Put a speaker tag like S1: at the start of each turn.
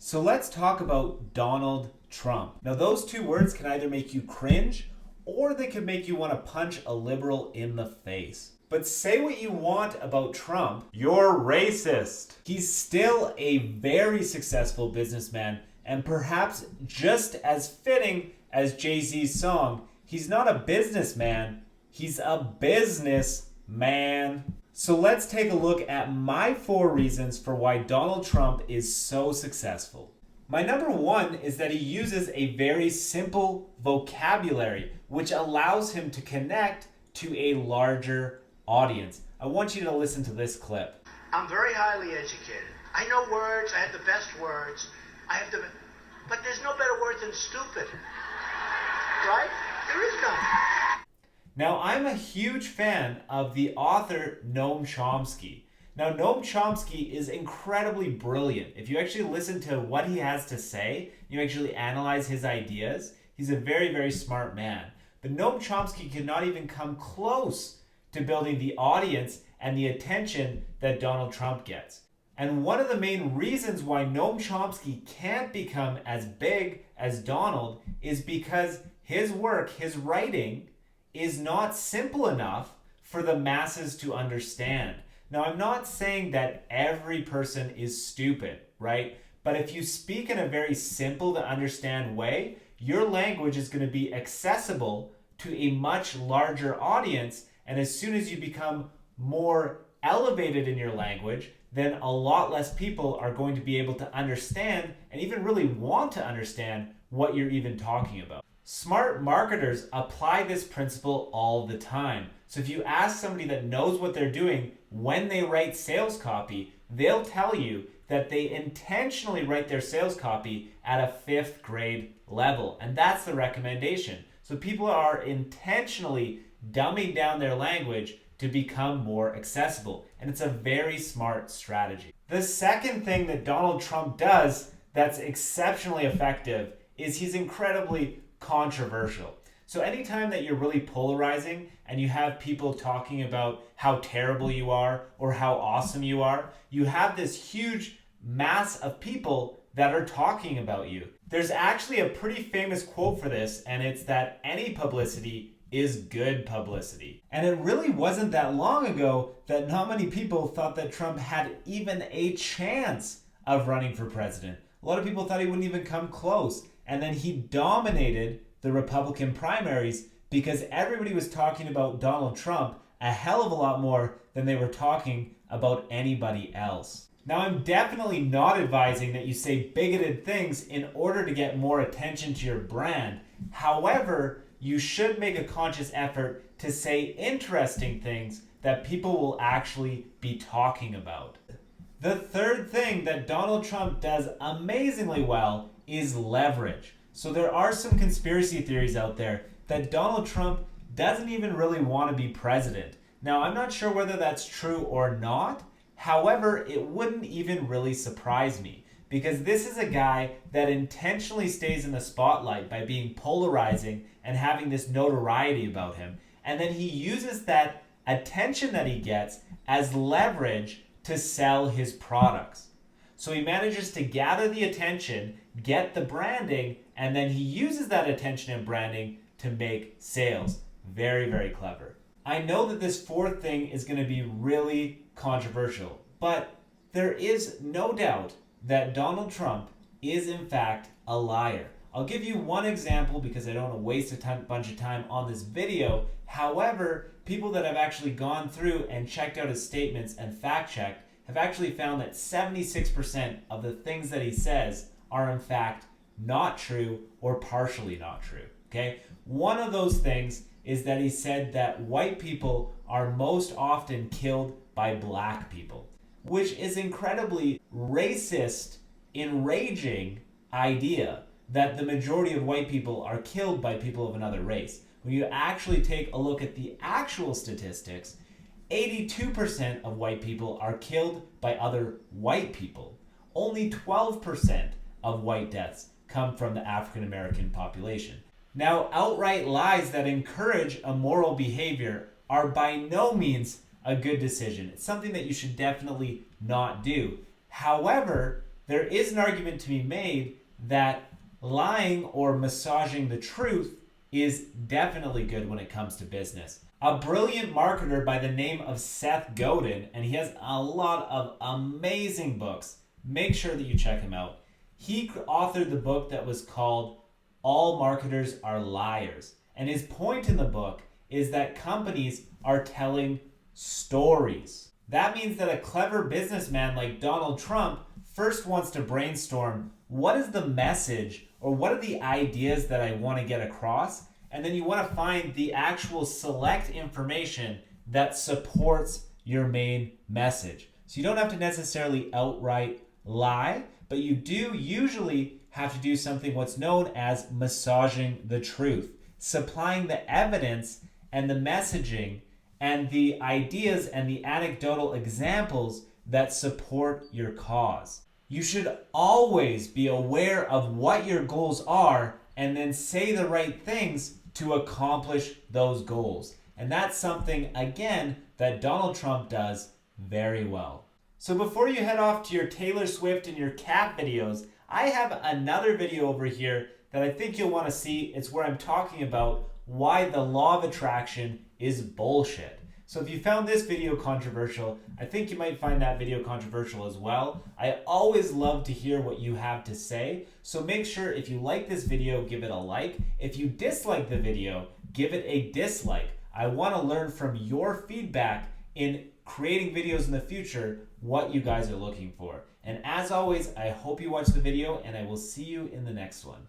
S1: So let's talk about Donald Trump. Now, those two words can either make you cringe or they can make you want to punch a liberal in the face. But say what you want about Trump, you're racist. He's still a very successful businessman and perhaps just as fitting as Jay-Z's song. He's not a businessman, he's a businessman. So let's take a look at my 4 reasons for why Donald Trump is so successful. My number 1 is that he uses a very simple vocabulary, which allows him to connect to a larger audience. I want you to listen to this clip.
S2: I'm very highly educated. I know words, I have the best words, but there's no better word than stupid. Right? There is none.
S1: Now, I'm a huge fan of the author Noam Chomsky. Now, Noam Chomsky is incredibly brilliant. If you actually listen to what he has to say, you actually analyze his ideas, he's a very, very smart man. But Noam Chomsky cannot even come close to building the audience and the attention that Donald Trump gets. And one of the main reasons why Noam Chomsky can't become as big as Donald is because his work, his writing, is not simple enough for the masses to understand. Now, I'm not saying that every person is stupid, right? But if you speak in a very simple to understand way, your language is going to be accessible to a much larger audience. And as soon as you become more elevated in your language, then a lot less people are going to be able to understand and even really want to understand what you're even talking about. Smart marketers apply this principle all the time. So if you ask somebody that knows what they're doing when they write sales copy, they'll tell you that they intentionally write their sales copy at a 5th grade level. And that's the recommendation. So people are intentionally dumbing down their language to become more accessible. And it's a very smart strategy. The second thing that Donald Trump does that's exceptionally effective is he's incredibly controversial. So anytime that you're really polarizing and you have people talking about how terrible you are or how awesome you are, you have this huge mass of people that are talking about you. There's actually a pretty famous quote for this, and it's that any publicity is good publicity. And it really wasn't that long ago that not many people thought that Trump had even a chance of running for president. A lot of people thought he wouldn't even come close. And then he dominated the Republican primaries because everybody was talking about Donald Trump a hell of a lot more than they were talking about anybody else. Now, I'm definitely not advising that you say bigoted things in order to get more attention to your brand. However, you should make a conscious effort to say interesting things that people will actually be talking about. The third thing that Donald Trump does amazingly well is leverage. So there are some conspiracy theories out there that Donald Trump doesn't even really want to be president. Now, I'm not sure whether that's true or not. However, it wouldn't even really surprise me because this is a guy that intentionally stays in the spotlight by being polarizing and having this notoriety about him. And then he uses that attention that he gets as leverage to sell his products. So he manages to gather the attention, get the branding, and then he uses that attention and branding to make sales. Very, very clever. I know that this 4th thing is going to be really controversial, but there is no doubt that Donald Trump is in fact a liar. I'll give you one example because I don't want to waste a bunch of time on this video. However, people that have actually gone through and checked out his statements and fact-checked have actually found that 76% of the things that he says are in fact not true or partially not true, okay? One of those things is that he said that white people are most often killed by black people, which is incredibly racist, enraging idea that the majority of white people are killed by people of another race. When you actually take a look at the actual statistics, 82% of white people are killed by other white people. Only 12% of white deaths come from the African American population. Now, outright lies that encourage immoral behavior are by no means a good decision. It's something that you should definitely not do. However, there is an argument to be made that lying or massaging the truth is definitely good when it comes to business. A brilliant marketer by the name of Seth Godin, and he has a lot of amazing books. Make sure that you check him out. He authored the book that was called All Marketers Are Liars. And his point in the book is that companies are telling stories. That means that a clever businessman like Donald Trump first wants to brainstorm, what is the message or what are the ideas that I want to get across? And then you want to find the actual select information that supports your main message. So you don't have to necessarily outright lie, but you do usually have to do something what's known as massaging the truth, supplying the evidence and the messaging and the ideas and the anecdotal examples that support your cause. You should always be aware of what your goals are and then say the right things to accomplish those goals. And that's something, again, that Donald Trump does very well. So before you head off to your Taylor Swift and your cat videos, I have another video over here that I think you'll want to see. It's where I'm talking about why the law of attraction is bullshit. So if you found this video controversial, I think you might find that video controversial as well. I always love to hear what you have to say. So make sure if you like this video, give it a like. If you dislike the video, give it a dislike. I want to learn from your feedback in creating videos in the future, what you guys are looking for. And as always, I hope you watch the video and I will see you in the next one.